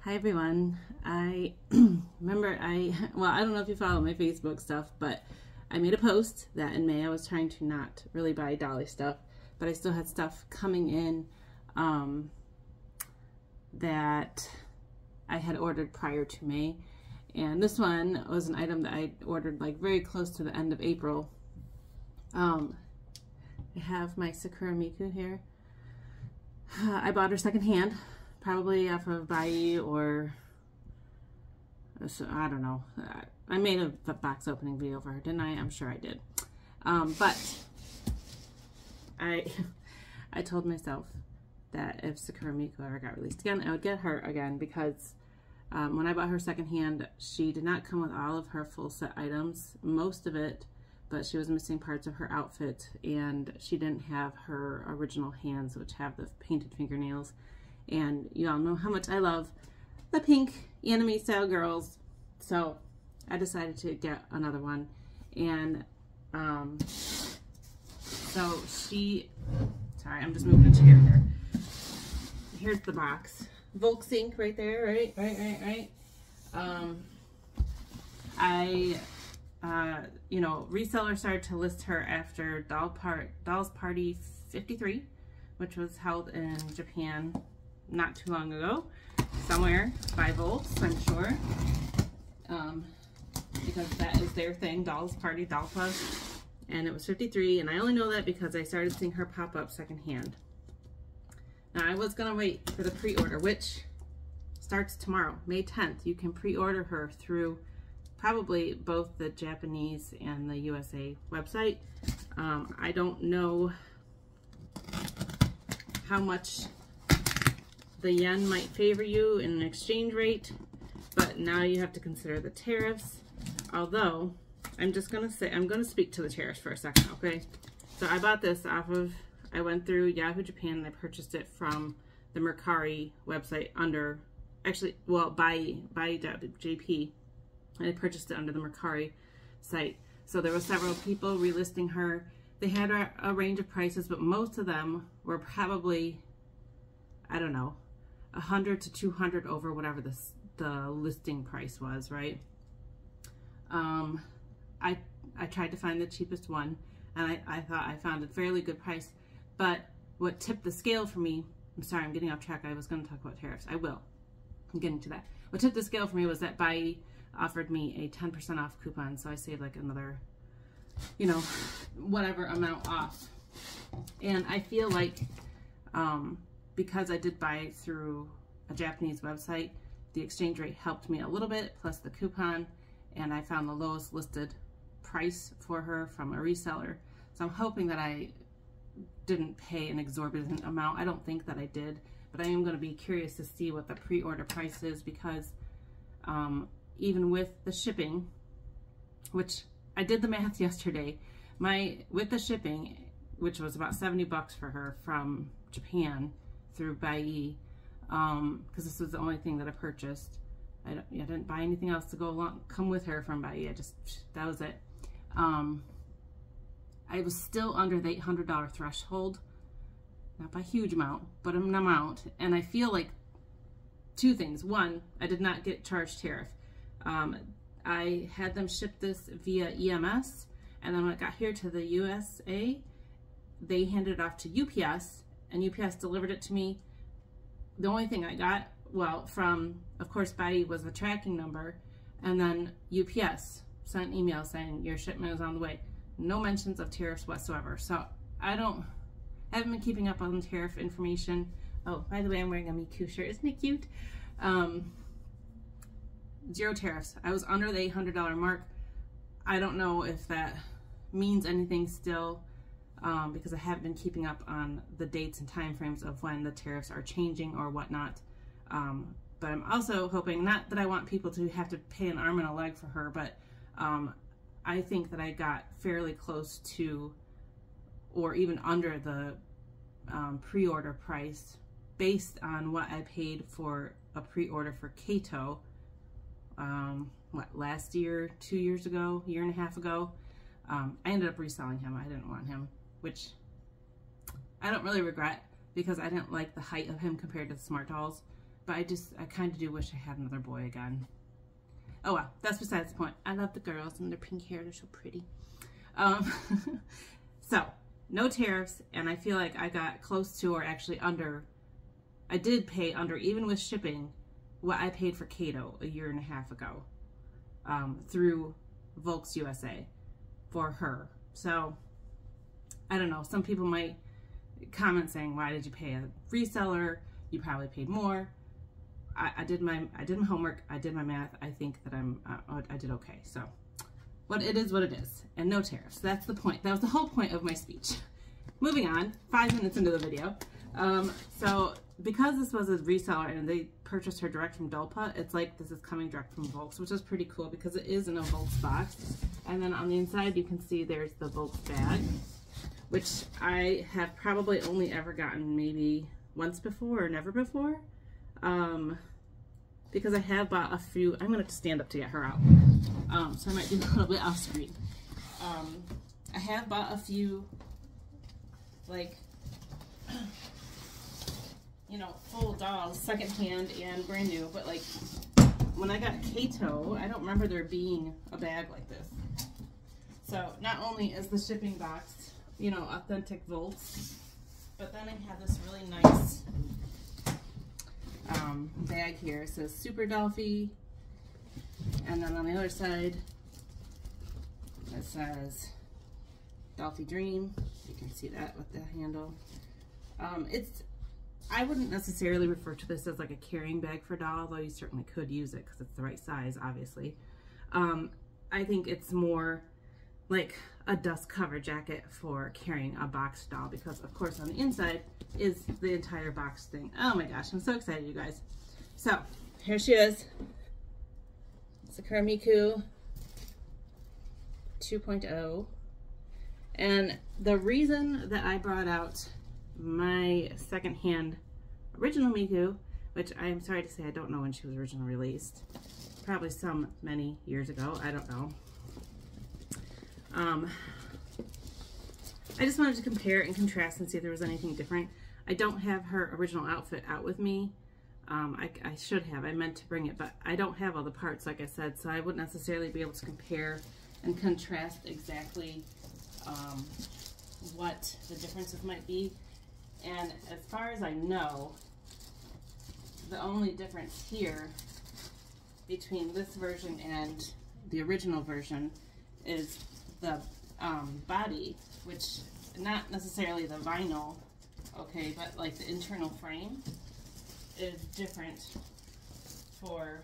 Hi everyone. I remember I don't know if you follow my Facebook stuff, but I made a post that in May I was trying to not really buy dolly stuff, but I still had stuff coming in that I had ordered prior to May. And this one was an item that I ordered like very close to the end of April. I have my Sakura Miku here. I bought her secondhand, probably off of Buyee or I don't know. I made a box opening video for her, didn't I? I'm sure I did. But I told myself that if Sakura Miku ever got released again, I would get her again because when I bought her secondhand, she did not come with all of her full set items, most of it, but she was missing parts of her outfit, and she didn't have her original hands, which have the painted fingernails. And you all know how much I love the pink anime style girls, so I decided to get another one. And so sorry, I'm just moving a chair here. Here's the box. Volks ink right there, right. Reseller started to list her after Dolls Party 53, which was held in Japan not too long ago, somewhere by Volks, I'm sure, because that is their thing, Dolls Party, Dollpa, and it was 53, and I only know that because I started seeing her pop up secondhand. Now, I was gonna wait for the pre-order, which starts tomorrow, May 10th. You can pre-order her through probably both the Japanese and the USA website. I don't know how much the yen might favor you in an exchange rate, but now you have to consider the tariffs. Although, I'm going to speak to the tariffs for a second, okay? So I bought this I went through Yahoo Japan and I purchased it from the Mercari website under, Buyee.jp. And I purchased it under the Mercari site. So there were several people relisting her. They had a range of prices, but most of them were probably, I don't know, 100 to 200 over whatever the listing price was, right? I tried to find the cheapest one, and I thought I found a fairly good price. But what tipped the scale for me, I'm sorry, I'm getting off track. I was going to talk about tariffs. I will. I'm getting to that. What tipped the scale for me was that Buyee offered me a 10% off coupon, so I saved like another, whatever amount off. And I feel like because I did buy through a Japanese website, the exchange rate helped me a little bit, plus the coupon, and I found the lowest listed price for her from a reseller. So I'm hoping that I didn't pay an exorbitant amount. I don't think that I did, but I am going to be curious to see what the pre-order price is, because even with the shipping, which I did the math yesterday, with the shipping, which was about 70 bucks for her from Japan through Buyee, because this was the only thing that I purchased. I didn't buy anything else to come with her from Buyee. That was it. I was still under the $800 threshold, not by a huge amount, but an amount. And I feel like two things. One, I did not get charged tariff. I had them ship this via EMS, and then when it got here to the USA, they handed it off to UPS, and UPS delivered it to me. The only thing I got, from, of course, Buyee was the tracking number, and then UPS sent an email saying your shipment is on the way. No mentions of tariffs whatsoever. So I haven't been keeping up on tariff information. Oh, by the way, I'm wearing a Miku shirt. Isn't it cute? Zero tariffs. I was under the $800 mark. I don't know if that means anything still, because I haven't been keeping up on the dates and time frames of when the tariffs are changing or whatnot. But I'm also hoping, not that I want people to have to pay an arm and a leg for her, but I think that I got fairly close to, or even under the pre-order price based on what I paid for a pre-order for Kato, last year, 2 years ago, year and a half ago. I ended up reselling him. I didn't want him, which I don't really regret, because I didn't like the height of him compared to the Smart Dolls. but I kind of do wish I had another boy again. Oh well, that's besides the point. I love the girls and their pink hair, they're so pretty. So, no tariffs, and I feel like I got close to, or actually under, I did pay under, even with shipping, what I paid for Kato a year and a half ago through Volks USA for her. So, I don't know, some people might comment saying, why did you pay a reseller? You probably paid more. I did my homework, I did my math, I think that I did okay. So, it is what it is, and no tariffs. That's the point. That was the whole point of my speech. Moving on, 5 minutes into the video. So, because this was a reseller and they purchased her direct from Dollpa, it's like this is coming direct from Volks, which is pretty cool because it is in a Volks box. And then on the inside, you can see there's the Volks bag, which I have probably only ever gotten maybe once before or never before. Because I have bought a few. I'm gonna have to stand up to get her out, so I might do a little bit off screen. I have bought a few, like, you know, full dolls, secondhand and brand new, but like, when I got Kato, I don't remember there being a bag like this. So not only is the shipping box, you know, authentic Volks, but then I have this really nice bag here. It says Super Dollfie, and then on the other side it says Dollfie Dream. You can see that with the handle. I wouldn't necessarily refer to this as like a carrying bag for doll, although you certainly could use it because it's the right size, obviously. I think it's more like a dust cover jacket for carrying a boxed doll, because of course on the inside is the entire box thing. Oh my gosh, I'm so excited, you guys. So here she is, Sakura Miku 2.0. And the reason that I brought out my secondhand original Miku, which I am sorry to say I don't know when she was originally released, probably many years ago, I don't know. I just wanted to compare and contrast and see if there was anything different. I don't have her original outfit out with me. I should have. I meant to bring it, but I don't have all the parts, like I said, so I wouldn't necessarily be able to compare and contrast exactly what the differences might be. And as far as I know, the only difference here between this version and the original version is the body, which not necessarily the vinyl, okay, but like the internal frame is different for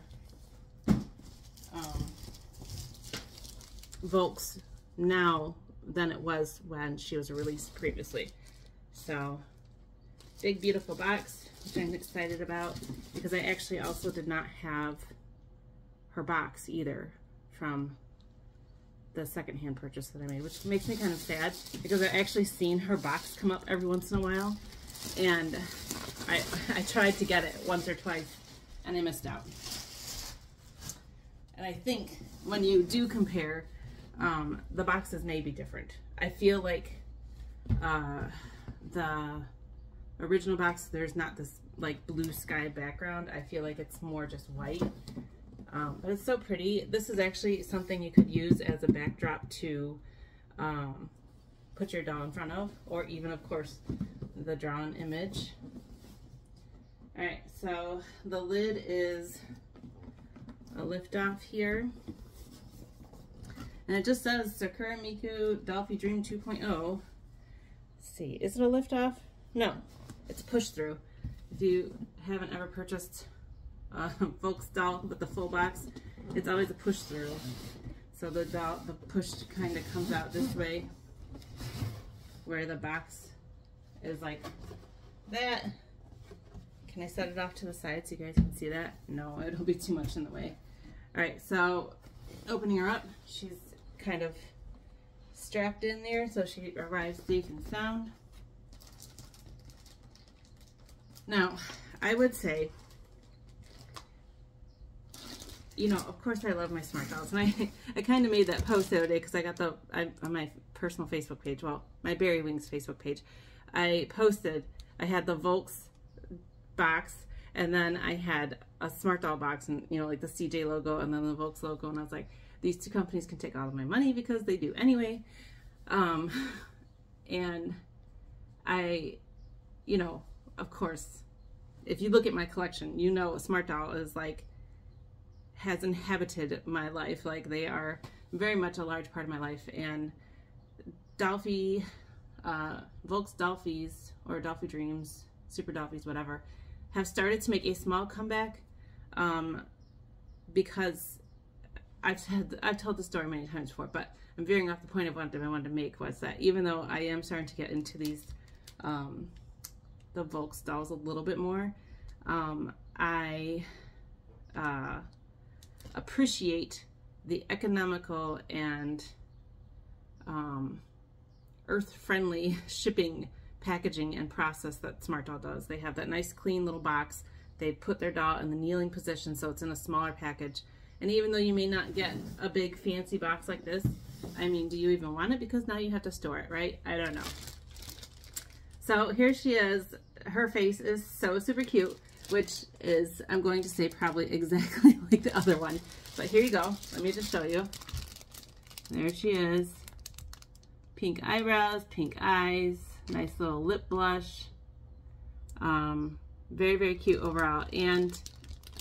Volks now than it was when she was released previously. So, big beautiful box, which I'm excited about, because I actually also did not have her box either from the secondhand purchase that I made, which makes me kind of sad because I've actually seen her box come up every once in a while, and I tried to get it once or twice and I missed out. And I think when you do compare, the boxes may be different. I feel like the original box, there's not this like blue sky background. I feel like it's more just white. But it's so pretty. This is actually something you could use as a backdrop to put your doll in front of, or even, of course, the drawn image. Alright, so the lid is a lift off here. And it just says Sakura Miku Dollfie Dream 2.0. Let's see, is it a lift off? No, it's push through. If you haven't ever purchased Volks doll with the full box, it's always a push through. So the push kind of comes out this way, where the box is like that. Can I set it off to the side so you guys can see that? No, it'll be too much in the way. Alright, so opening her up, she's kind of strapped in there so she arrives safe and sound. Now, I would say, you know, of course I love my smart dolls, and I kind of made that post the other day because I got on my personal Facebook page, well, my Berry Wings Facebook page, I posted, I had the Volks box, And then I had a Smart Doll box and, you know, like the CJ logo and then the Volks logo. And I was like, these two companies can take all of my money because they do anyway. And I, you know, of course, if you look at my collection, you know, Smart Doll is like, has inhabited my life. Like, they are very much a large part of my life. And Dollfie, Volks Dollfies, or Dollfie Dreams, Super Dollfies, whatever, have started to make a small comeback, because I've told the story many times before, but I'm veering off the point of what I wanted to make was that even though I am starting to get into these, the Volks dolls a little bit more, I appreciate the economical and earth-friendly shipping, packaging, and process that Smart Doll does. They have that nice clean little box. They put their doll in the kneeling position so it's in a smaller package. And even though you may not get a big fancy box like this, I mean, do you even want it? Because now you have to store it, right? I don't know. So here she is. Her face is so super cute, which is, I'm going to say, probably exactly like the other one. But here you go. Let me just show you. There she is. Pink eyebrows, pink eyes, nice little lip blush. Very, very cute overall. And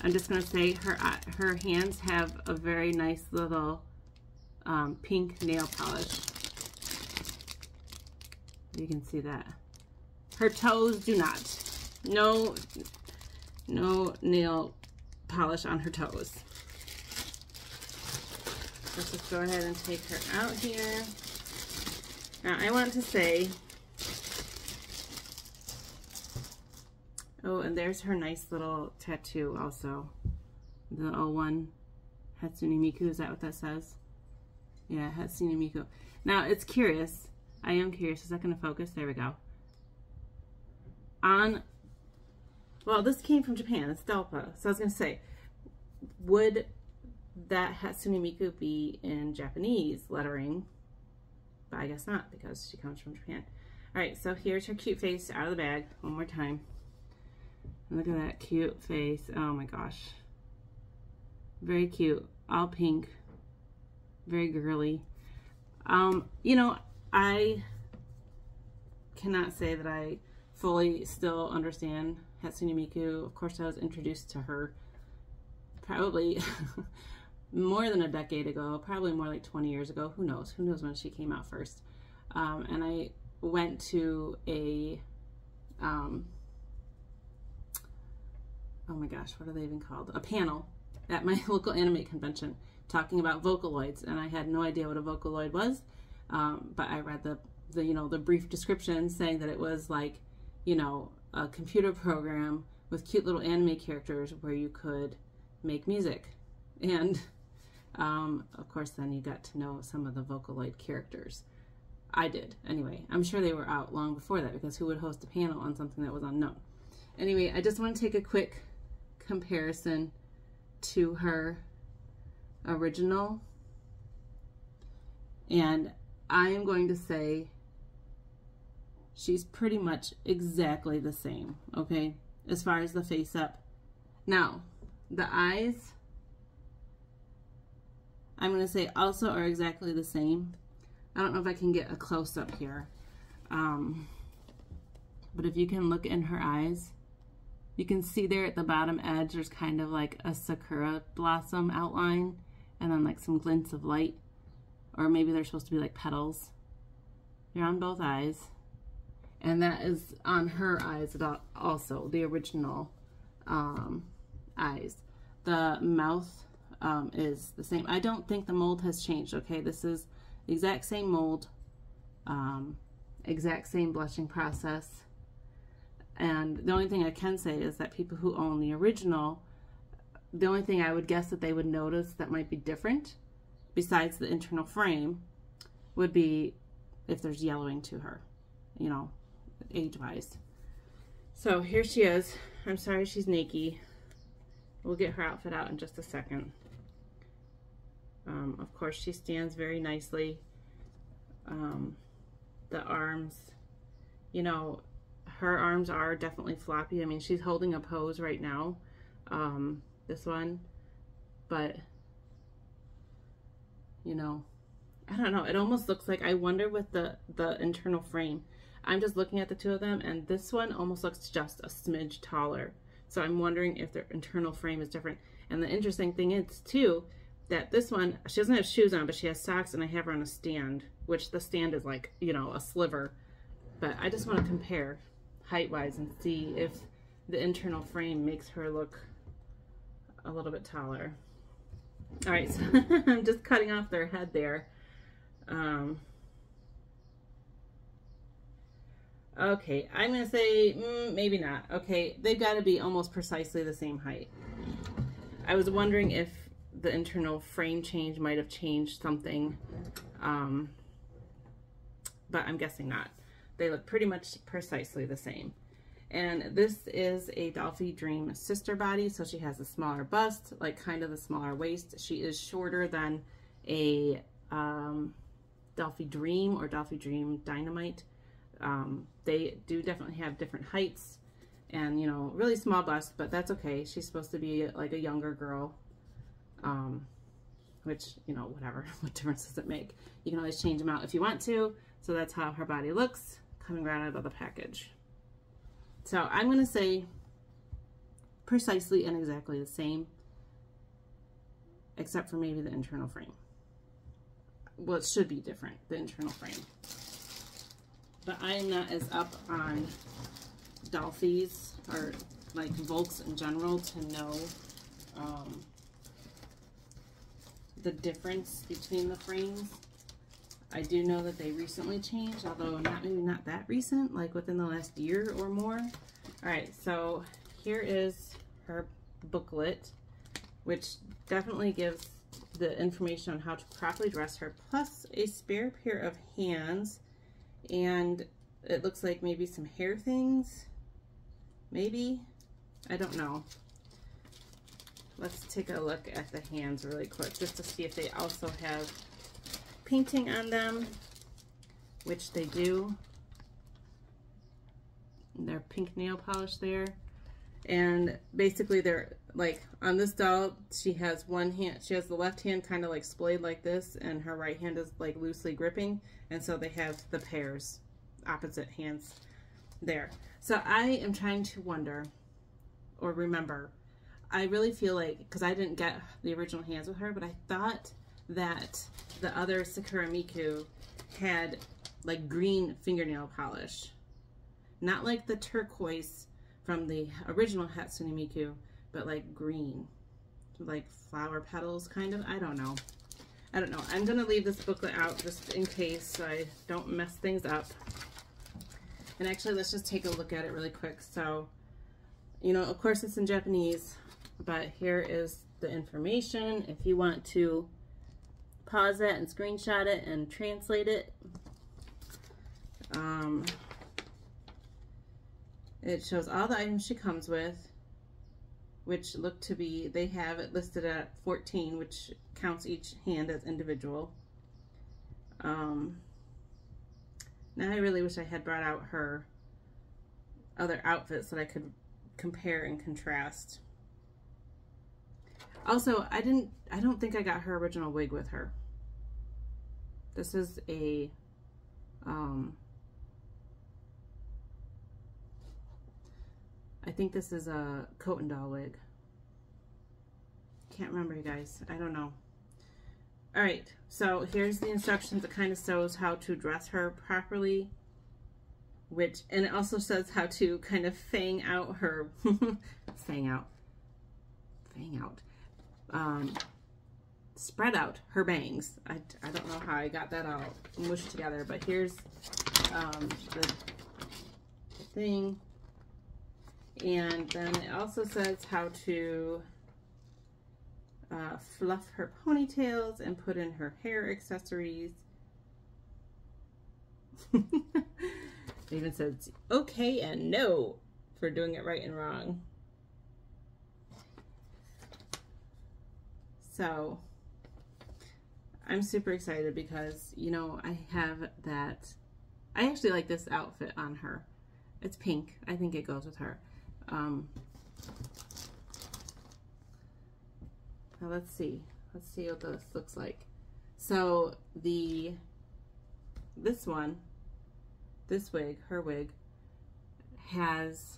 I'm just going to say her hands have a very nice little pink nail polish. You can see that. Her toes do not. No nail polish on her toes. Let's just go ahead and take her out here. Now I want to say, oh, and there's her nice little tattoo also. The 01 Hatsune Miku, is that what that says? Yeah, Hatsune Miku. Now it's curious. I am curious. Is that going to focus? There we go. Well, this came from Japan. It's Dollpa. So I was going to say, would that Hatsune Miku be in Japanese lettering? But I guess not, because she comes from Japan. All right, so here's her cute face out of the bag one more time. Look at that cute face. Oh my gosh. Very cute. All pink. Very girly. You know, I cannot say that I fully still understand Hatsune Miku. Of course, I was introduced to her probably more than a decade ago, probably more like 20 years ago. Who knows? Who knows when she came out first? And I went to a, oh my gosh, what are they even called? A panel at my local anime convention talking about Vocaloids, and I had no idea what a Vocaloid was, but I read the you know, the brief description saying that it was like, you know, a computer program with cute little anime characters where you could make music. And of course then you got to know some of the Vocaloid characters. I did anyway. I'm sure they were out long before that, because who would host a panel on something that was unknown? Anyway, I just want to take a quick comparison to her original, and I am going to say she's pretty much exactly the same, okay, as far as the face up. Now, the eyes, I'm going to say also are exactly the same. I don't know if I can get a close-up here, but if you can look in her eyes, you can see there at the bottom edge there's kind of like a sakura blossom outline, and then like some glints of light, or maybe they're supposed to be like petals. They're on both eyes, and that is on her eyes also, the original eyes. The mouth is the same. I don't think the mold has changed, okay? This is the exact same mold, exact same blushing process. And the only thing I can say is that people who own the original, the only thing I would guess that they would notice that might be different, besides the internal frame, would be if there's yellowing to her, you know, age-wise. So here she is. I'm sorry she's naked. We'll get her outfit out in just a second. Of course, she stands very nicely. The arms, you know, her arms are definitely floppy. I mean, she's holding a pose right now, this one, but you know, I don't know. It almost looks like, I wonder with the internal frame. I'm just looking at the two of them, and this one almost looks just a smidge taller. So I'm wondering if their internal frame is different. And the interesting thing is too, that this one, she doesn't have shoes on, but she has socks, and I have her on a stand, which the stand is like, you know, a sliver. But I just want to compare height-wise and see if the internal frame makes her look a little bit taller. All right, so I'm just cutting off their head there. Okay, I'm gonna say maybe not. Okay, they've got to be almost precisely the same height. I was wondering if the internal frame change might have changed something, but I'm guessing not. They look pretty much precisely the same. And this is a Dollfie Dream sister body, so she has a smaller bust, like kind of the smaller waist. She is shorter than a Dollfie Dream or Dollfie Dream Dynamite. They do definitely have different heights and, you know, really small bust, but that's okay. She's supposed to be like a younger girl, which, you know, whatever. What difference does it make? You can always change them out if you want to. So that's how her body looks coming right out of the package. So I'm going to say precisely and exactly the same, except for maybe the internal frame. Well, it should be different, the internal frame. But I am not as up on Dollfies or like Volks in general to know the difference between the frames. I do know that they recently changed, although maybe not that recent, like within the last year or more. All right, so here is her booklet, which definitely gives the information on how to properly dress her, plus a spare pair of hands, and it looks like maybe some hair things, maybe, I don't know. Let's take a look at the hands really quick, just to see if they also have painting on them, which they do. And they're pink nail polish there. And basically they're like, on this doll, she has one hand, she has the left hand kind of like splayed like this, and her right hand is like loosely gripping. And so they have the pairs, opposite hands there. So I am trying to wonder, or remember, I really feel like, because I didn't get the original hands with her, but I thought that the other Sakura Miku had like green fingernail polish. Not like the turquoise from the original Hatsune Miku, but like green. Like flower petals, kind of. I don't know. I don't know. I'm going to leave this booklet out just in case so I don't mess things up. And actually, let's just take a look at it really quick. So, you know, of course it's in Japanese, but here is the information. If you want to pause that and screenshot it and translate it. It shows all the items she comes with, which look to be, they have it listed at 14, which counts each hand as individual. Now I really wish I had brought out her other outfits that I could compare and contrast. Also, I don't think I got her original wig with her. This is a, I think this is a coat and doll wig. Can't remember, you guys. I don't know. All right, so here's the instructions. It kind of shows how to dress her properly, and it also says how to kind of fang out her, spread out her bangs. I don't know how I got that all mushed together, but here's the thing. And then it also says how to fluff her ponytails and put in her hair accessories. It even says okay and no for doing it right and wrong. So I'm super excited because, you know, I have that, I actually like this outfit on her. It's pink. I think it goes with her. Now let's see. Let's see what this looks like. So this one, this wig, her wig, has,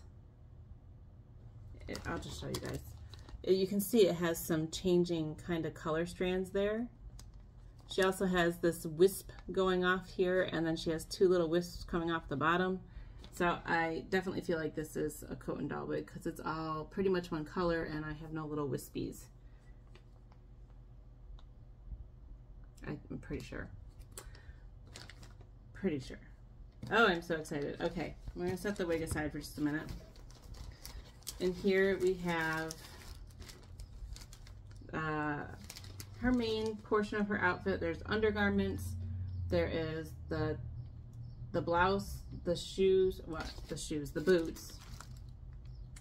I'll just show you guys. You can see it has some changing kind of color strands there. She also has this wisp going off here, and then she has two little wisps coming off the bottom. So I definitely feel like this is a Coat and Doll wig because it's all pretty much one color and I have no little wispies. I'm pretty sure. Pretty sure. Oh, I'm so excited. Okay, I'm going to set the wig aside for just a minute. And here we have her main portion of her outfit. There's undergarments. There is the blouse, the shoes, the boots.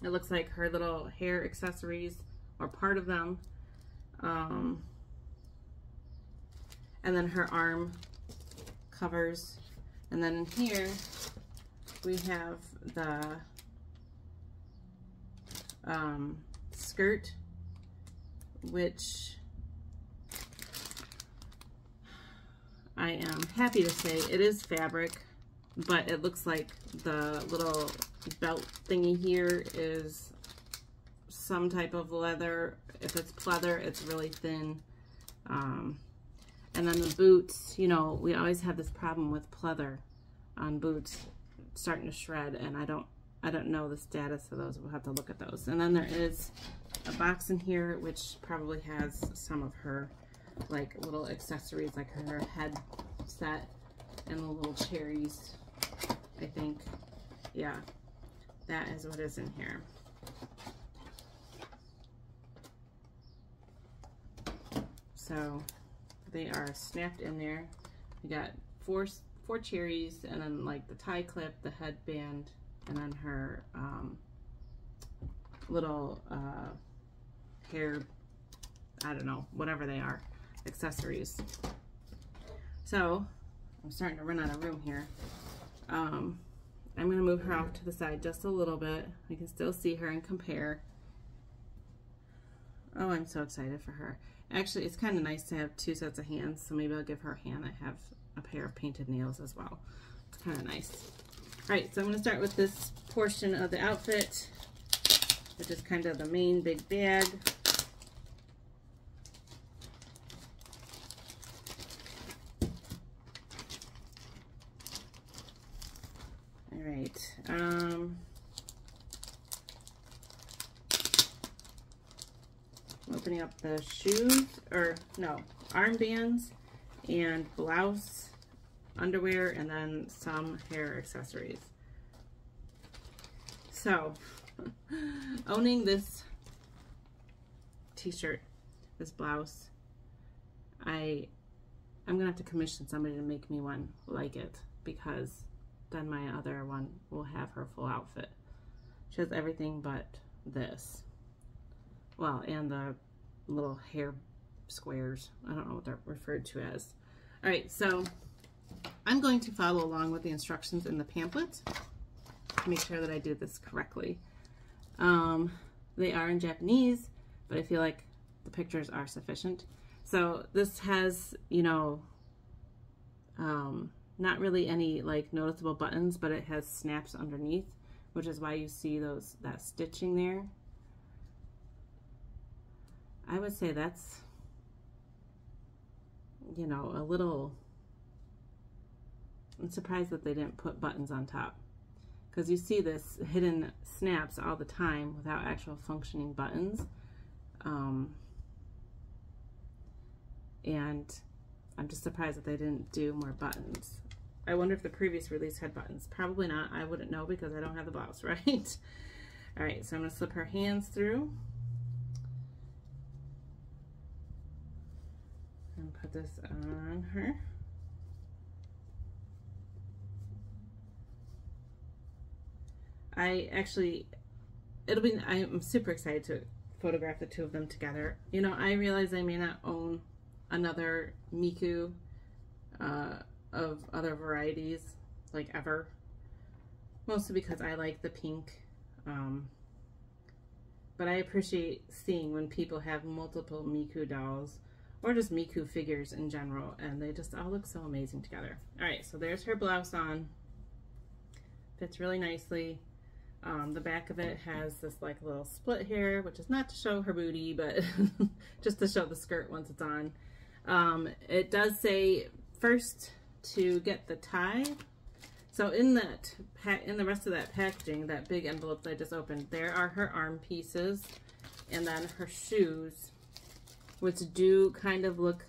It looks like her little hair accessories or part of them. And then her arm covers. And then in here we have the skirt, which I am happy to say it is fabric, but it looks like the little belt thingy here is some type of leather. If it's pleather, it's really thin. And then the boots, you know, we always have this problem with pleather on boots starting to shred, and I don't know the status of those. We'll have to look at those. And then there is a box in here which probably has some of her like little accessories, like her head set and the little cherries, I think. Yeah, that is what is in here. So they are snapped in there. We got four cherries, and then like the tie clip, the headband, and then her little hair, I don't know, whatever they are, accessories. So I'm starting to run out of room here. I'm going to move her off to the side just a little bit. We can still see her and compare. Oh, I'm so excited for her. Actually, it's kind of nice to have two sets of hands, so maybe I'll give her a hand that have a pair of painted nails as well. It's kind of nice. All right, so I'm going to start with this portion of the outfit, which is kind of the main big bag. All right. Opening up the shoes, or no, armbands and blouse, underwear, and then some hair accessories. So, owning this t-shirt, this blouse, I'm gonna have to commission somebody to make me one like it, because then my other one will have her full outfit. She has everything but this. Well, and the little hair squares. I don't know what they're referred to as. All right, so I'm going to follow along with the instructions in the pamphlet to make sure that I do this correctly. They are in Japanese, but I feel like the pictures are sufficient. So this has, you know, not really any like noticeable buttons, but it has snaps underneath, which is why you see that stitching there. I would say that's, you know, a little, I'm surprised that they didn't put buttons on top, because you see this hidden snaps all the time without actual functioning buttons. And I'm just surprised that they didn't do more buttons. I wonder if the previous release had buttons. Probably not. I wouldn't know because I don't have the blouse, right? All right, so I'm going to slip her hands through and put this on her. I'm super excited to photograph the two of them together. You know, I realize I may not own another Miku of other varieties, like ever. mostly because I like the pink. But I appreciate seeing when people have multiple Miku dolls or just Miku figures in general, and they just all look so amazing together. All right, so there's her blouse on. Fits really nicely. The back of it has this like little split here, which is not to show her booty, but just to show the skirt once it's on. It does say first to get the tie. So in the rest of that packaging, that big envelope that I just opened, there are her arm pieces and then her shoes, which do kind of look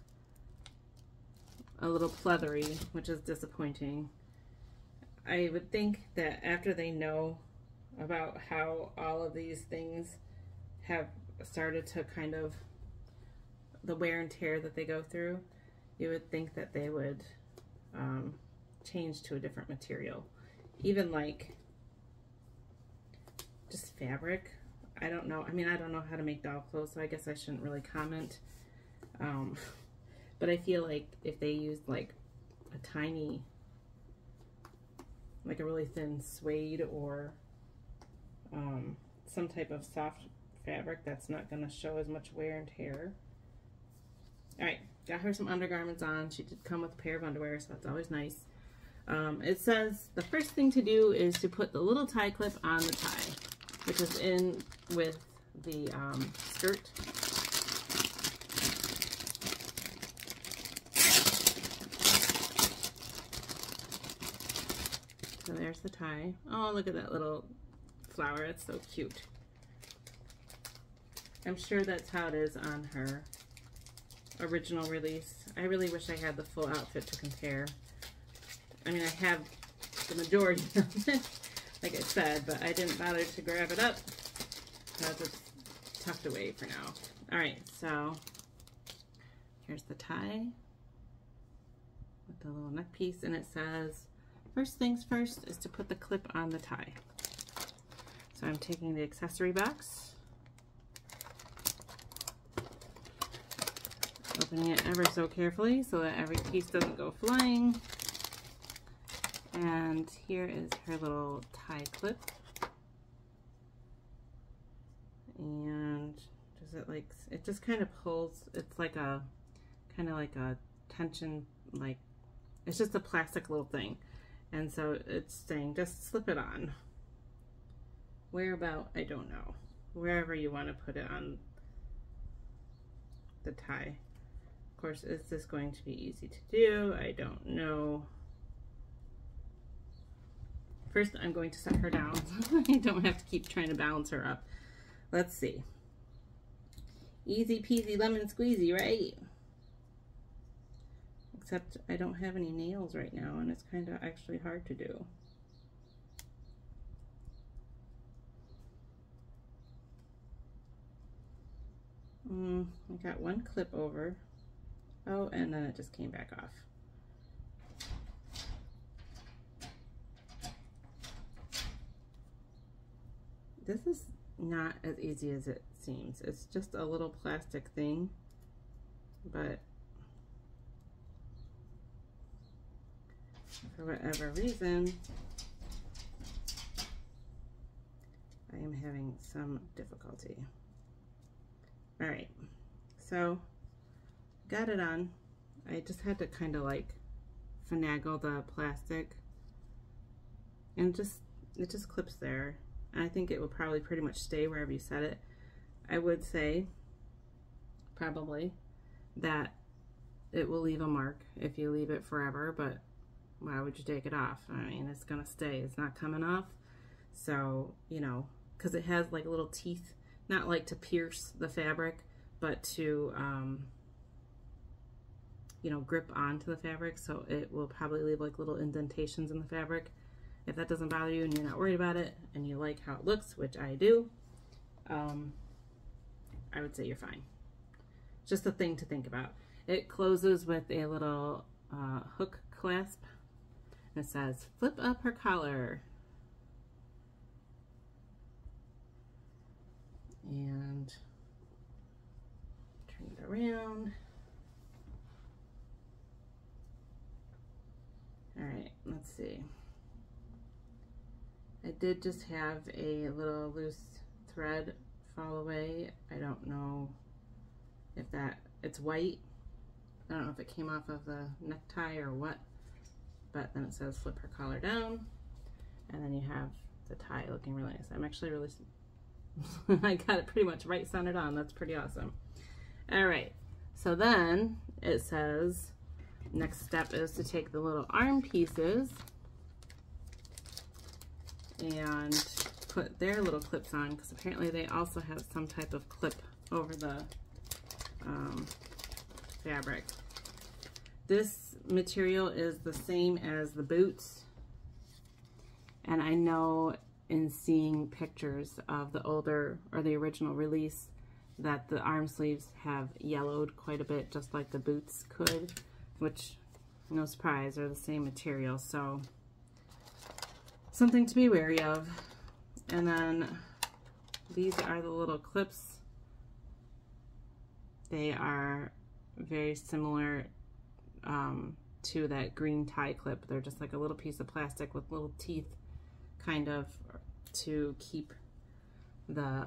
a little pleathery, which is disappointing. I would think that after they know about how all of these things have started to kind of, the wear and tear that they go through, you would think that they would change to a different material. Even like just fabric. I don't know. I mean, I don't know how to make doll clothes, so I guess I shouldn't really comment. But I feel like if they used like a tiny, like a really thin suede or some type of soft fabric, that's not going to show as much wear and tear. All right, got her some undergarments on. She did come with a pair of underwear, so that's always nice. It says the first thing to do is to put the little tie clip on the tie, which is in with the skirt. So there's the tie. Oh, look at that little flower. It's so cute. I'm sure that's how it is on her original release. I really wish I had the full outfit to compare. I mean, I have the majority of it, like I said, but I didn't bother to grab it up. So it's just tucked away for now. All right, so here's the tie with the little neck piece, and it says, first things first is to put the clip on the tie. So I'm taking the accessory box, opening it ever so carefully so that every piece doesn't go flying. And here is her little tie clip. And does it like, it just kind of pulls, it's like a, kind of like a tension, like, it's just a plastic little thing. And so it's saying just slip it on. Where about, I don't know. Wherever you want to put it on the tie. Of course, is this going to be easy to do? I don't know. First, I'm going to set her down so I don't have to keep trying to balance her up. Let's see. Easy peasy lemon squeezy, right? Except I don't have any nails right now, and it's kind of actually hard to do. I got one clip over. Oh, and then it just came back off. This is not as easy as it seems. It's just a little plastic thing, but for whatever reason, I am having some difficulty. All right, so got it on. I just had to kind of like finagle the plastic, and it just clips there. I think it will probably pretty much stay wherever you set it. I would say probably that it will leave a mark if you leave it forever, but why would you take it off? I mean, it's gonna stay, it's not coming off. So, you know, because it has like little teeth, not like to pierce the fabric, but to, you know, grip onto the fabric. So it will probably leave like little indentations in the fabric. If that doesn't bother you and you're not worried about it and you like how it looks, which I do, I would say you're fine. Just a thing to think about. It closes with a little hook clasp. It says, flip up her collar. And turn it around. All right, let's see. did just have a little loose thread fall away. I don't know if it's white. I don't know if it came off of the necktie or what, but then it says flip her collar down, and then you have the tie looking really nice. I'm actually really, I got it pretty much right centered on. That's pretty awesome. All right, so then it says next step is to take the little arm pieces and put their little clips on, because apparently they also have some type of clip over the fabric. This material is the same as the boots, and I know in seeing pictures of the older or the original release that the arm sleeves have yellowed quite a bit, just like the boots could, which, no surprise, are the same material, so something to be wary of. And then these are the little clips. They are very similar to that green tie clip. They're just like a little piece of plastic with little teeth, kind of, to keep the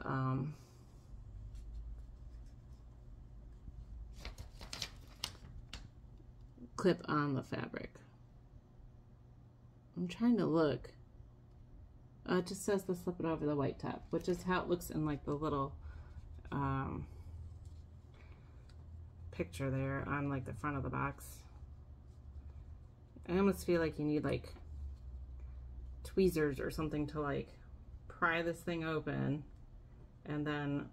clip on the fabric. I'm trying to look. It just says to slip it over the white top, which is how it looks in like the little picture there on like the front of the box. I almost feel like you need like tweezers or something to like pry this thing open and then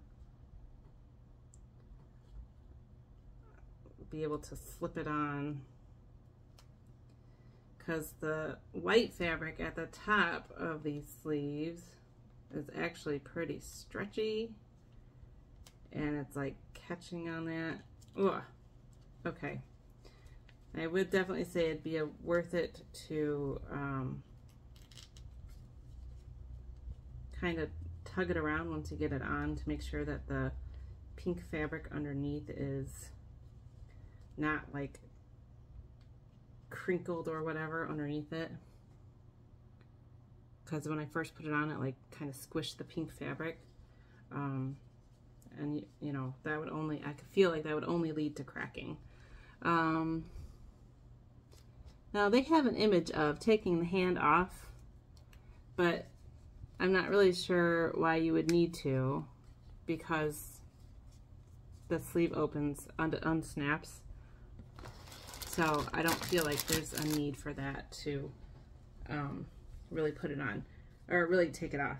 be able to slip it on, because the white fabric at the top of these sleeves is actually pretty stretchy and it's like catching on that. Ugh. Okay, I would definitely say it'd be worth it to kind of tug it around once you get it on to make sure that the pink fabric underneath is not like crinkled or whatever underneath it, because when I first put it on, it like kind of squished the pink fabric, and you know, that would only, I could feel like that would only lead to cracking. Now they have an image of taking the hand off, but I'm not really sure why you would need to, because the sleeve opens, unsnaps. So I don't feel like there's a need for that to really put it on, or really take it off,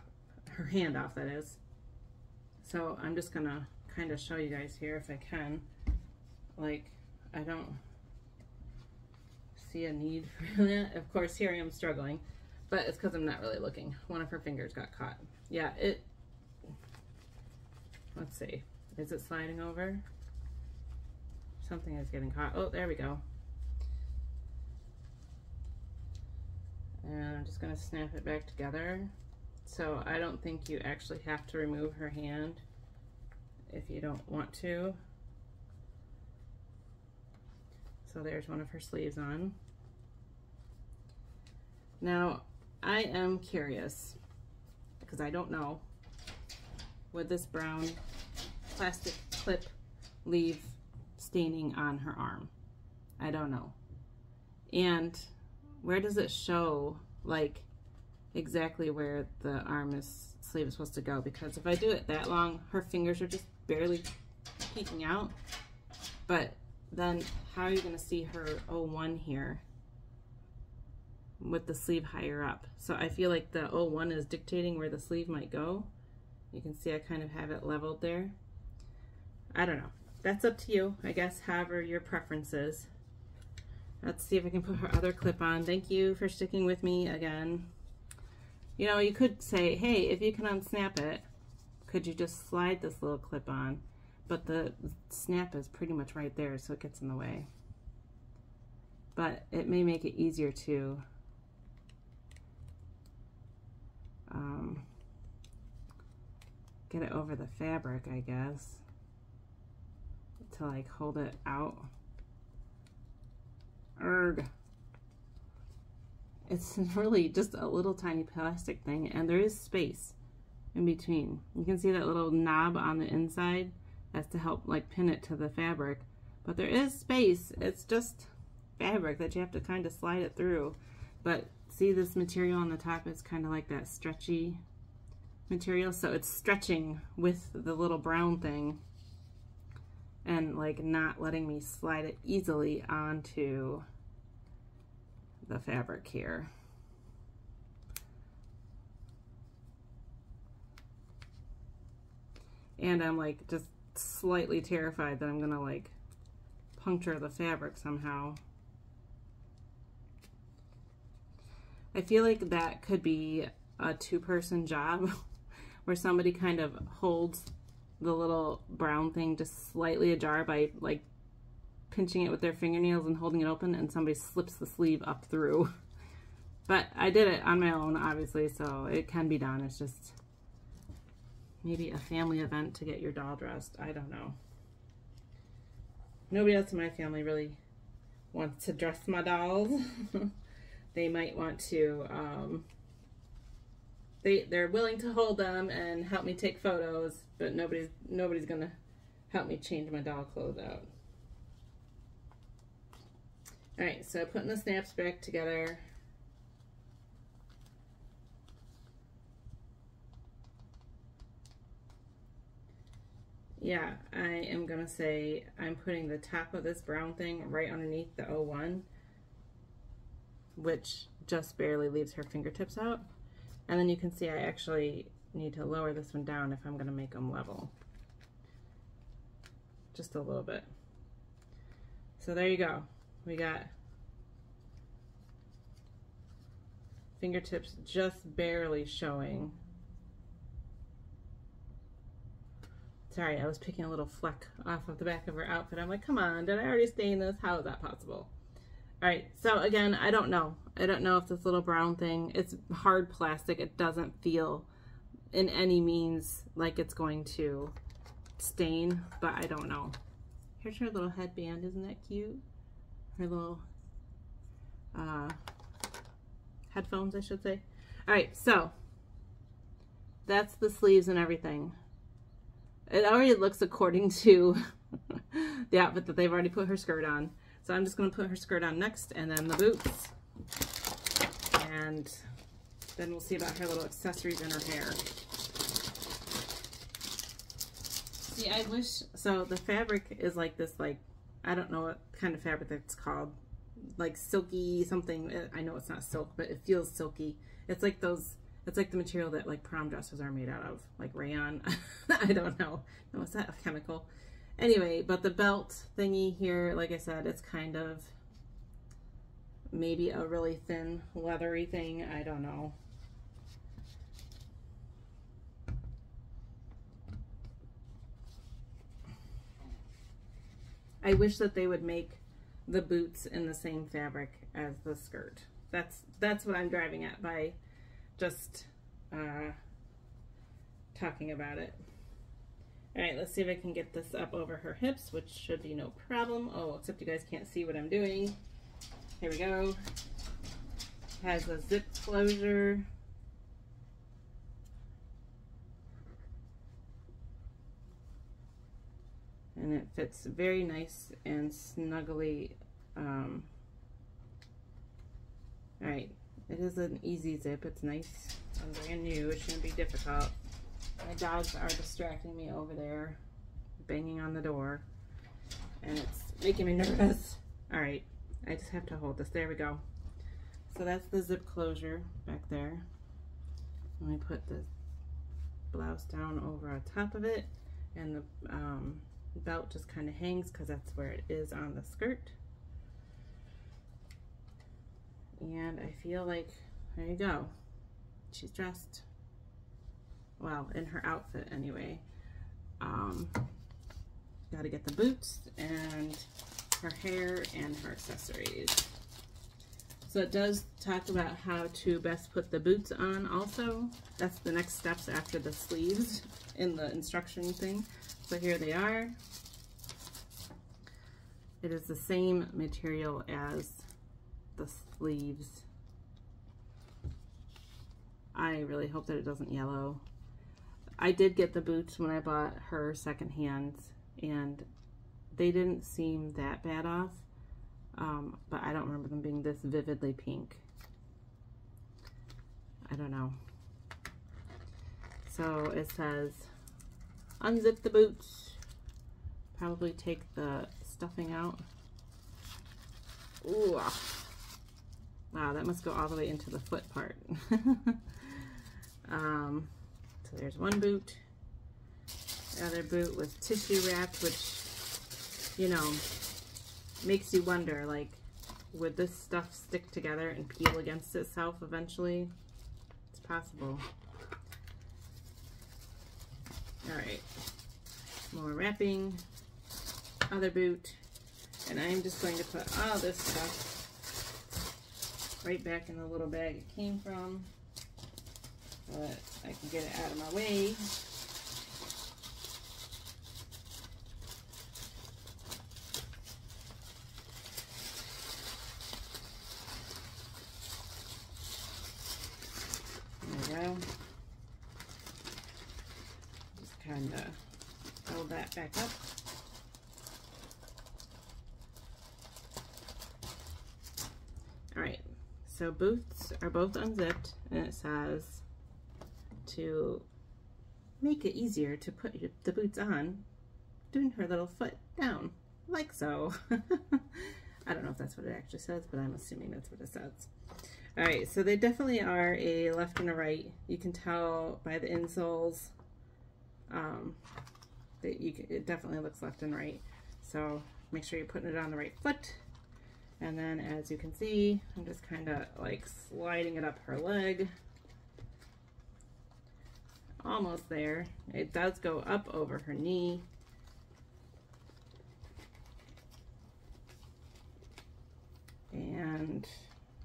her hand off, that is. So I'm just gonna kind of show you guys here if I can. Like, I don't see a need for that. Of course, here I am struggling, but it's because I'm not really looking. One of her fingers got caught. Yeah, let's see. Is it sliding over? Something is getting caught. Oh, there we go. And I'm just going to snap it back together. So I don't think you actually have to remove her hand if you don't want to. So there's one of her sleeves on. Now I am curious, because I don't know, would this brown plastic clip leave staining on her arm? I don't know. And where does it show like exactly where the sleeve is supposed to go? Because if I do it that long, her fingers are just barely peeking out. But then how are you going to see her 01 here with the sleeve higher up? So I feel like the 01 is dictating where the sleeve might go. You can see I kind of have it leveled there. I don't know. That's up to you, I guess, however your preference is. Let's see if I can put her other clip on. Thank you for sticking with me again. You know, you could say, hey, if you can unsnap it, could you just slide this little clip on? But the snap is pretty much right there, so it gets in the way. But it may make it easier to get it over the fabric, I guess, to like hold it out. Erg. it's really just a little tiny plastic thing, and there is space in between. You can see that little knob on the inside. That's to help like pin it to the fabric, but there is space. It's just fabric that you have to kind of slide it through. But see, this material on the top is kind of like that stretchy material, so it's stretching with the little brown thing and like not letting me slide it easily onto the fabric here. And I'm like just slightly terrified that I'm gonna like puncture the fabric somehow. I feel like that could be a two-person job where somebody kind of holds the little brown thing just slightly ajar by like pinching it with their fingernails and holding it open, and somebody slips the sleeve up through. But I did it on my own, obviously, so it can be done. It's just maybe a family event to get your doll dressed. I don't know. Nobody else in my family really wants to dress my dolls. They might want to, they're willing to hold them and help me take photos, but nobody's gonna help me change my doll clothes out. All right, so putting the snaps back together. Yeah, I am gonna say I'm putting the top of this brown thing right underneath the 01, which just barely leaves her fingertips out. And then you can see I actually need to lower this one down if I'm gonna make them level. Just a little bit. So there you go. We got fingertips just barely showing. Sorry, I was picking a little fleck off of the back of her outfit. I'm like, come on, did I already stain this? How is that possible? All right, so again, I don't know. I don't know if this little brown thing, it's hard plastic. It doesn't feel in any means like it's going to stain, but I don't know. Here's her little headband, isn't that cute? Her little headphones, I should say. All right, so that's the sleeves and everything. It already looks according to the outfit that they've already put her skirt on. So I'm just going to put her skirt on next, and then the boots. And then we'll see about her little accessories and her hair. See, I wish, so the fabric is like this, like, I don't know what kind of fabric that's called. Like silky something. I know it's not silk, but it feels silky. It's like those, it's like the material that like prom dresses are made out of, like rayon. I don't know. No, is that a chemical? Anyway, but the belt thingy here, like I said, it's kind of maybe a really thin leathery thing. I don't know. I wish that they would make the boots in the same fabric as the skirt. That's what I'm driving at by just talking about it. All right, let's see if I can get this up over her hips, which should be no problem. Oh, except you guys can't see what I'm doing. Here we go. Has a zip closure. And it fits very nice and snuggly. All right, it is an easy zip. It's nice and brand new. It shouldn't be difficult. My dogs are distracting me over there, banging on the door, and it's making me nervous. All right, I just have to hold this. There we go. So that's the zip closure back there. Let me put the blouse down over on top of it, and the belt just kind of hangs because that's where it is on the skirt. And I feel like, there you go. She's dressed. Well, in her outfit anyway. Got to get the boots and her hair and her accessories. So it does talk about how to best put the boots on also. That's the next steps after the sleeves in the instruction thing. So here they are. It is the same material as the sleeves. I really hope that it doesn't yellow. I did get the boots when I bought her secondhand, and they didn't seem that bad off, but I don't remember them being this vividly pink. I don't know. So it says, unzip the boots. Probably take the stuffing out. Ooh. Wow, that must go all the way into the foot part. So there's one boot. The other boot was tissue wrapped, which, you know, makes you wonder, like, would this stuff stick together and peel against itself eventually? It's possible. All right, more wrapping, other boot, and I'm just going to put all this stuff right back in the little bag it came from, but I can get it out of my way. There we go. Just kind of fold that back up. All right, so boots are both unzipped, and it says to make it easier to put the boots on, doing her little foot down, like so. I don't know if that's what it actually says, but I'm assuming that's what it says. All right, so they definitely are a left and a right. You can tell by the insoles. It definitely looks left and right. So make sure you're putting it on the right foot. And then, as you can see, I'm just kind of like sliding it up her leg. Almost there. It does go up over her knee. And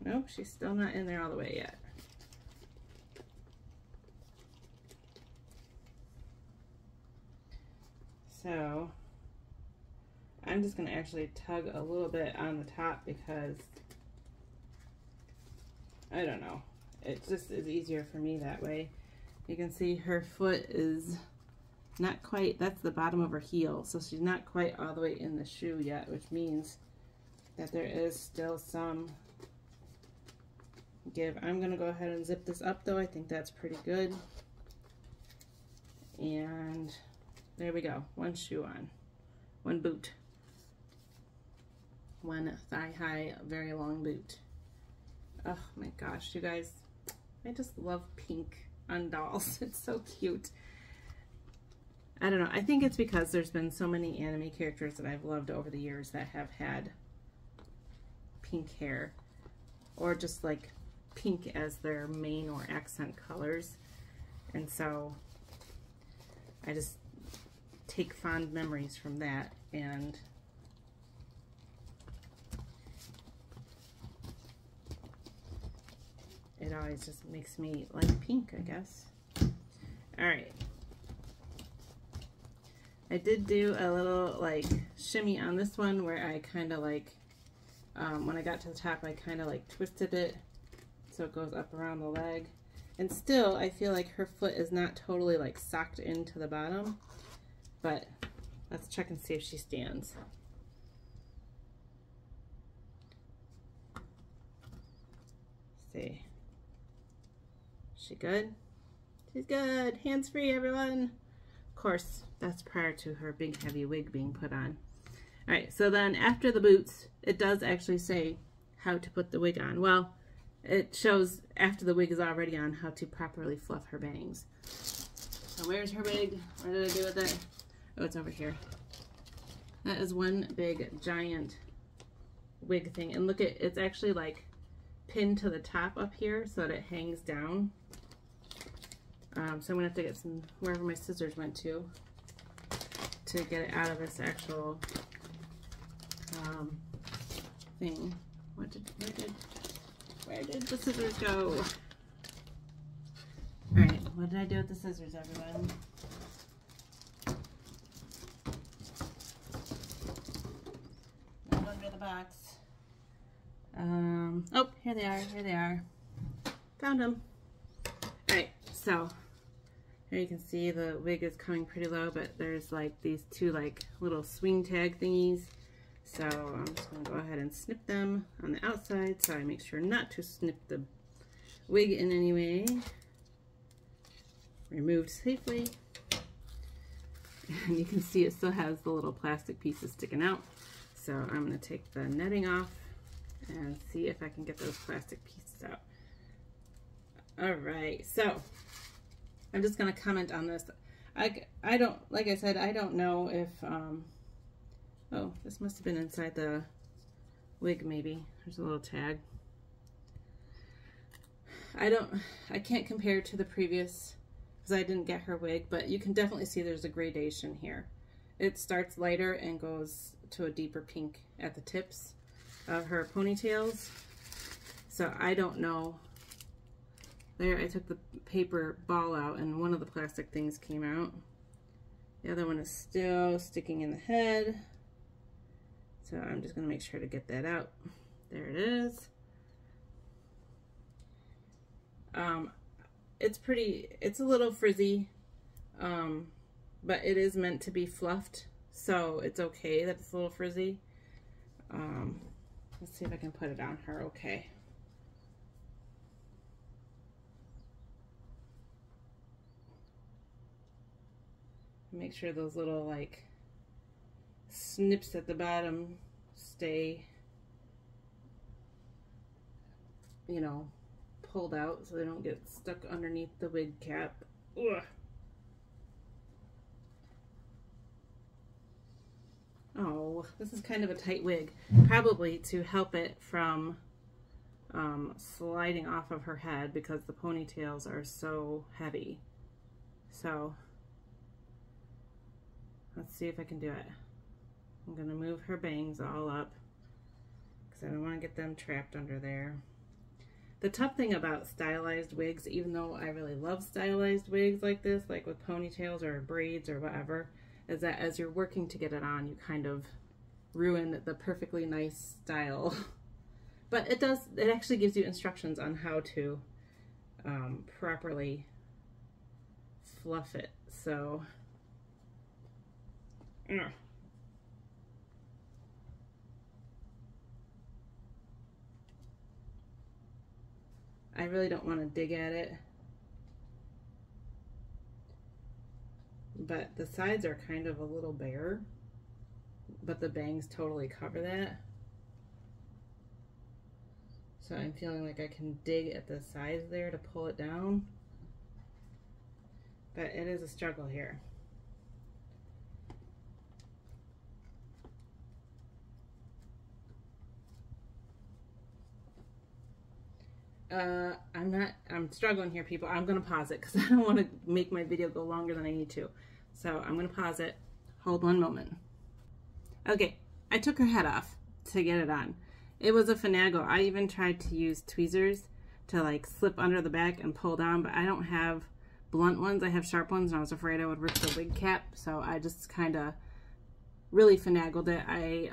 nope, she's still not in there all the way yet. So I'm just going to actually tug a little bit on the top because I don't know, it just is easier for me that way. You can see her foot is not quite, that's the bottom of her heel, so she's not quite all the way in the shoe yet, which means that there is still some give. I'm going to go ahead and zip this up though. I think that's pretty good. And there we go, one shoe on, one boot. One thigh-high, very long boot. Oh my gosh, you guys, I just love pink on dolls. It's so cute. I don't know, I think it's because there's been so many anime characters that I've loved over the years that have had pink hair, or just like pink as their main or accent colors. And so I just take fond memories from that, and it always just makes me like pink, I guess. All right. I did do a little like shimmy on this one where I kind of like, when I got to the top, I kind of like twisted it so it goes up around the leg. And still, I feel like her foot is not totally like socked into the bottom, but let's check and see if she stands. Let's see. She good? She's good. Hands free, everyone. Of course, that's prior to her big heavy wig being put on. All right, so then after the boots, it does actually say how to put the wig on. Well, it shows after the wig is already on how to properly fluff her bangs. So where's her wig? What did I do with it? Oh, it's over here. That is one big giant wig thing. And look at, it's actually like pinned to the top up here so that it hangs down. So I'm gonna have to get some, wherever my scissors went to get it out of this actual thing. Where did the scissors go? All right, what did I do with the scissors, everyone? Under the box. Oh, here they are, here they are. Found them. So here you can see the wig is coming pretty low, but there's like these two like little swing tag thingies. So I'm just going to go ahead and snip them on the outside so I make sure not to snip the wig in any way. Removed safely. And you can see it still has the little plastic pieces sticking out. So I'm going to take the netting off and see if I can get those plastic pieces out. Alright, so I'm just going to comment on this. I don't, like I said, I don't know if, oh, this must have been inside the wig maybe. There's a little tag. I can't compare to the previous because I didn't get her wig, but you can definitely see there's a gradation here. It starts lighter and goes to a deeper pink at the tips of her ponytails. So I don't know. There, I took the paper ball out and one of the plastic things came out. The other one is still sticking in the head. So I'm just going to make sure to get that out. There it is. It's a little frizzy, but it is meant to be fluffed, so it's okay that it's a little frizzy. Let's see if I can put it on her okay. Make sure those little like snips at the bottom stay, you know, pulled out so they don't get stuck underneath the wig cap. Ugh. Oh, this is kind of a tight wig, probably to help it from sliding off of her head because the ponytails are so heavy. So let's see if I can do it. I'm going to move her bangs all up because I don't want to get them trapped under there. The tough thing about stylized wigs, even though I really love stylized wigs like this, like with ponytails or braids or whatever, is that as you're working to get it on, you kind of ruin the perfectly nice style. But it actually gives you instructions on how to properly fluff it. So, I really don't want to dig at it, but the sides are kind of a little bare, but the bangs totally cover that. So I'm feeling like I can dig at the sides there to pull it down, but it is a struggle here. I'm struggling here, people. I'm going to pause it because I don't want to make my video go longer than I need to. So I'm going to pause it. Hold one moment. Okay, I took her head off to get it on. It was a finagle. I even tried to use tweezers to like slip under the back and pull down, but I don't have blunt ones. I have sharp ones and I was afraid I would rip the wig cap. So I just kind of really finagled it. I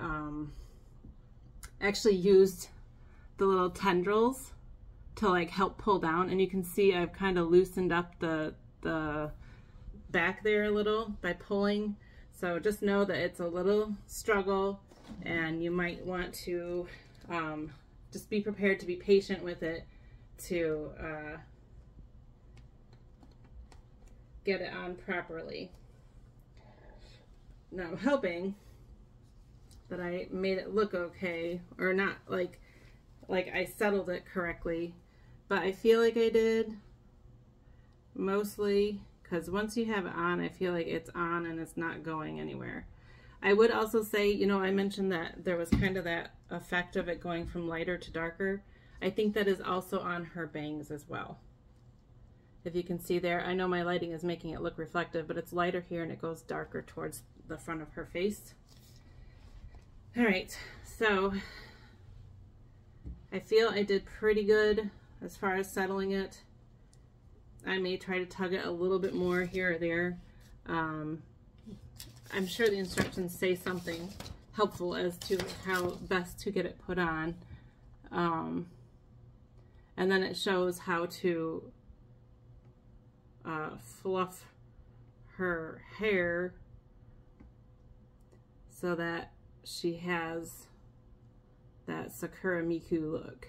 actually used the little tendrils to like help pull down, and you can see I've kind of loosened up the back there a little by pulling. So just know that it's a little struggle and you might want to just be prepared to be patient with it to get it on properly. Now I'm hoping that I made it look okay, or not like I settled it correctly, but I feel like I did mostly, because once you have it on, I feel like it's on and it's not going anywhere. I would also say, you know, I mentioned that there was kind of that effect of it going from lighter to darker. I think that is also on her bangs as well. If you can see there, I know my lighting is making it look reflective, but it's lighter here and it goes darker towards the front of her face. All right, so I feel I did pretty good as far as settling it. I may try to tug it a little bit more here or there. I'm sure the instructions say something helpful as to how best to get it put on. And then it shows how to fluff her hair so that she has that Sakura Miku look.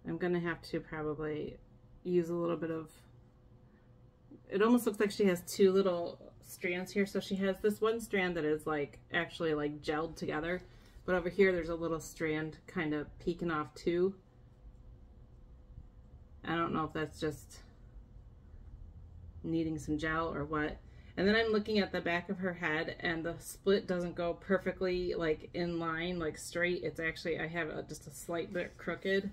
I'm gonna have to probably use a little bit of, it almost looks like she has two little strands here. So she has this one strand that is like actually like gelled together, but over here there's a little strand kind of peeking off too. I don't know if that's just needing some gel or what. And then I'm looking at the back of her head, and the split doesn't go perfectly like in line, like straight. It's actually, I have just a slight bit crooked.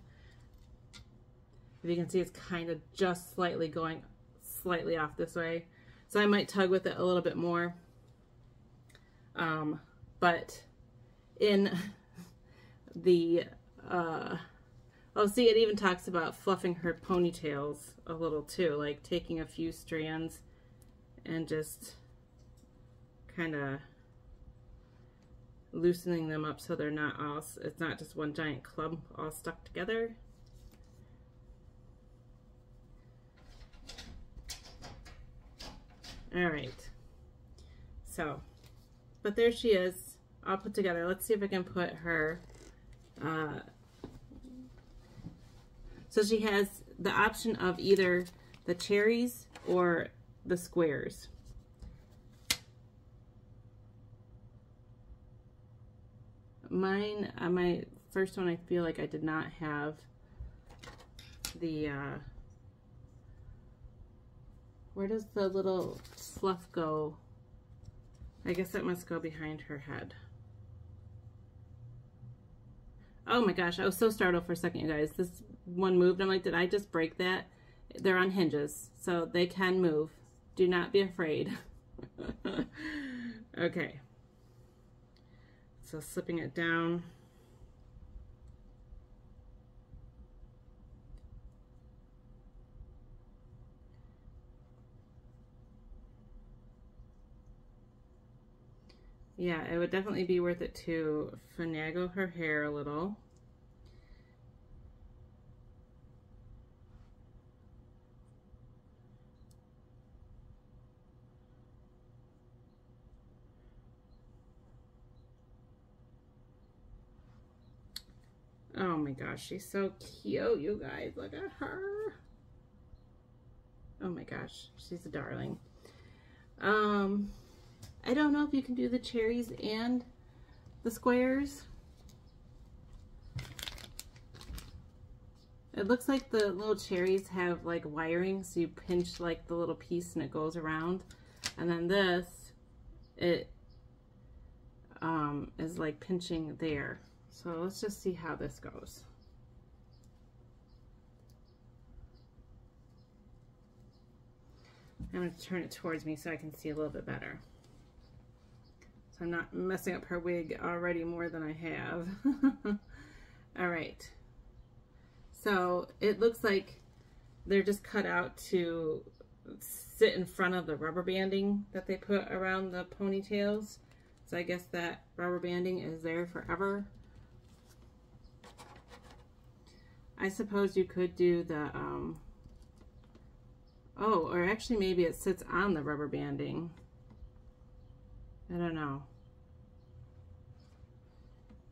If you can see, it's kind of just slightly going slightly off this way. So I might tug with it a little bit more. But in the, oh, see, it even talks about fluffing her ponytails a little too, like taking a few strands and just kind of loosening them up so they're not all, it's not just one giant clump all stuck together. All right, so, but there she is, all put together. Let's see if I can put her, so she has the option of either the cherries or the squares. Mine, my first one, I feel like I did not have the, where does the little fluff go? I guess that must go behind her head. Oh my gosh, I was so startled for a second, you guys. This one moved. I'm like, did I just break that? They're on hinges, so they can move. Do not be afraid. Okay. So slipping it down. Yeah, it would definitely be worth it to finagle her hair a little. Oh my gosh, she's so cute, you guys. Look at her. Oh my gosh, she's a darling. I don't know if you can do the cherries and the squares. It looks like the little cherries have like wiring, so you pinch like the little piece and it goes around. And then this, it is like pinching there. So let's just see how this goes. I'm going to turn it towards me so I can see a little bit better. So I'm not messing up her wig already more than I have. All right. So it looks like they're just cut out to sit in front of the rubber banding that they put around the ponytails. So I guess that rubber banding is there forever. I suppose you could do the, oh, or actually maybe it sits on the rubber banding. I don't know.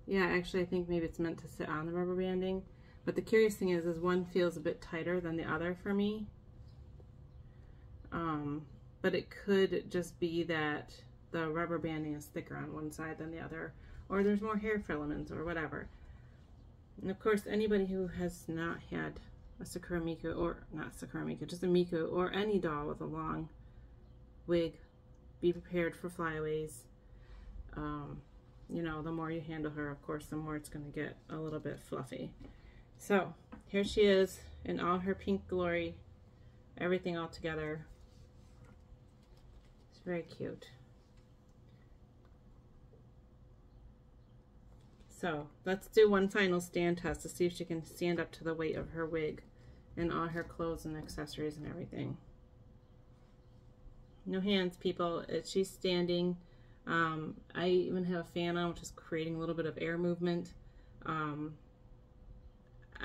Yeah, actually I think maybe it's meant to sit on the rubber banding. But the curious thing is one feels a bit tighter than the other for me. But it could just be that the rubber banding is thicker on one side than the other, or there's more hair filaments or whatever. And of course, anybody who has not had a Sakura Miku, or not Sakura Miku, just a Miku, or any doll with a long wig, be prepared for flyaways. You know, the more you handle her, of course, the more it's going to get a little bit fluffy. So, here she is in all her pink glory, everything all together. It's very cute. So, let's do one final stand test to see if she can stand up to the weight of her wig and all her clothes and accessories and everything. No hands, people. She's standing I even have a fan on, which is creating a little bit of air movement. I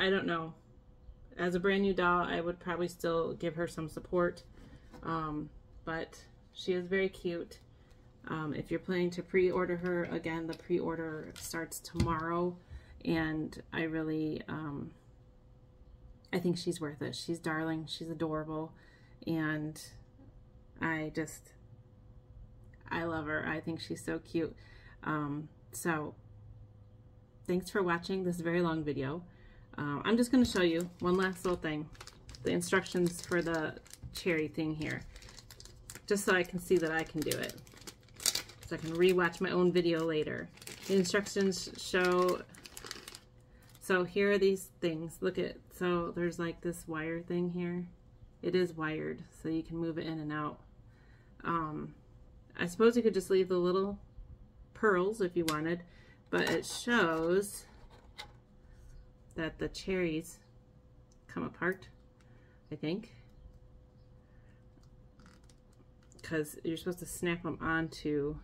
don't know. As a brand new doll, I would probably still give her some support, but she is very cute. If you're planning to pre-order her, again, the pre-order starts tomorrow, and I really, I think she's worth it. She's darling, she's adorable, and I love her. I think she's so cute. So thanks for watching this very long video. I'm just going to show you one last little thing, the instructions for the cherry thing here, just so I can see that I can do it, so I can rewatch my own video later. The instructions show, so here are these things. Look at, so there's like this wire thing here. It is wired, so you can move it in and out. I suppose you could just leave the little pearls if you wanted, but it shows that the cherries come apart, I think, because you're supposed to snap them onto.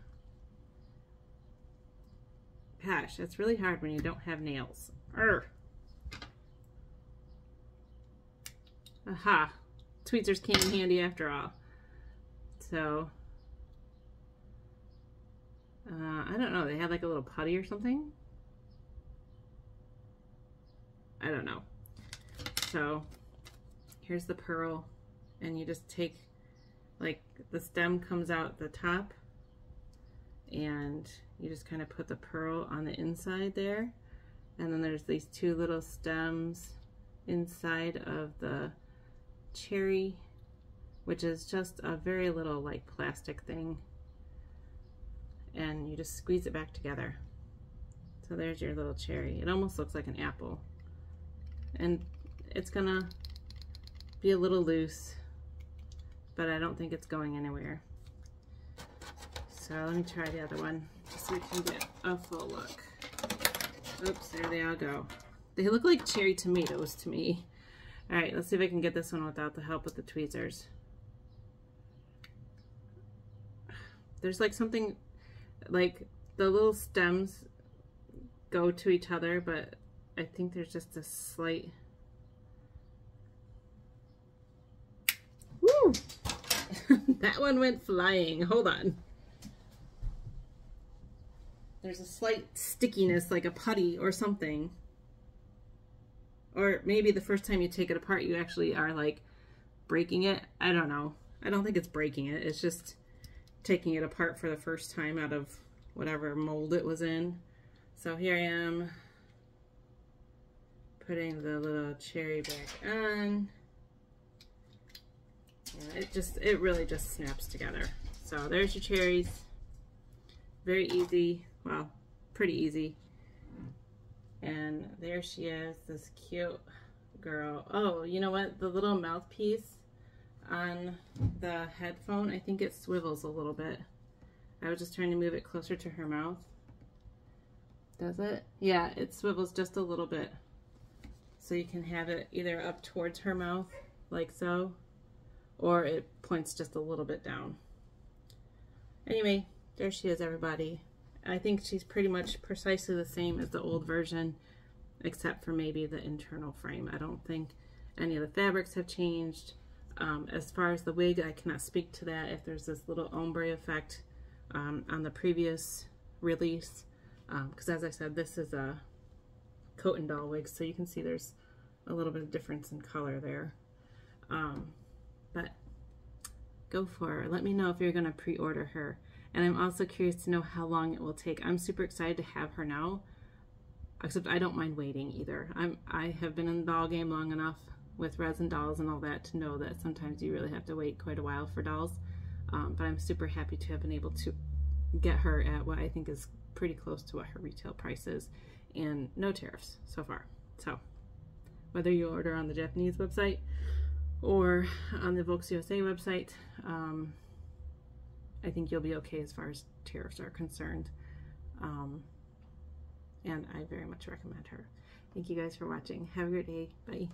Gosh, that's really hard when you don't have nails. Urgh. Aha, tweezers came in handy after all. So I don't know, they had like a little putty or something. I don't know. So here's the pearl, and you just take, like, the stem comes out the top, and you just kind of put the pearl on the inside there, and then there's these two little stems inside of the cherry, which is just a very little like plastic thing, and you just squeeze it back together. So there's your little cherry. It almost looks like an apple, and it's gonna be a little loose, but I don't think it's going anywhere. So let me try the other one just so we can get a full look. Oops, there they all go. They look like cherry tomatoes to me. All right, let's see if I can get this one without the help with the tweezers. There's like something, like the little stems go to each other, but I think there's just a slight, woo! That one went flying. Hold on. There's a slight stickiness, like a putty or something. Or maybe the first time you take it apart, you actually are like breaking it. I don't know. I don't think it's breaking it. It's just taking it apart for the first time out of whatever mold it was in. So here I am putting the little cherry back on. And it really just snaps together. So there's your cherries. Very easy. Well, pretty easy. And there she is, this cute girl. Oh, you know what? The little mouthpiece on the headphone, I think it swivels a little bit. I was just trying to move it closer to her mouth. Does it? Yeah, it swivels just a little bit. So you can have it either up towards her mouth, like so, or it points just a little bit down. Anyway, there she is, everybody. I think she's pretty much precisely the same as the old version, except for maybe the internal frame. I don't think any of the fabrics have changed. As far as the wig, I cannot speak to that, if there's this little ombre effect on the previous release, because as I said, this is a coat and doll wig, so you can see there's a little bit of difference in color there. But go for her. Let me know if you're going to pre-order her. And I'm also curious to know how long it will take. I'm super excited to have her now, except I don't mind waiting either. I have been in the doll game long enough with resin dolls and all that to know that sometimes you really have to wait quite a while for dolls. But I'm super happy to have been able to get her at what I think is pretty close to what her retail price is, and no tariffs so far. So whether you order on the Japanese website or on the Volks USA website, I think you'll be okay as far as tariffs are concerned. And I very much recommend her. Thank you guys for watching. Have a great day. Bye.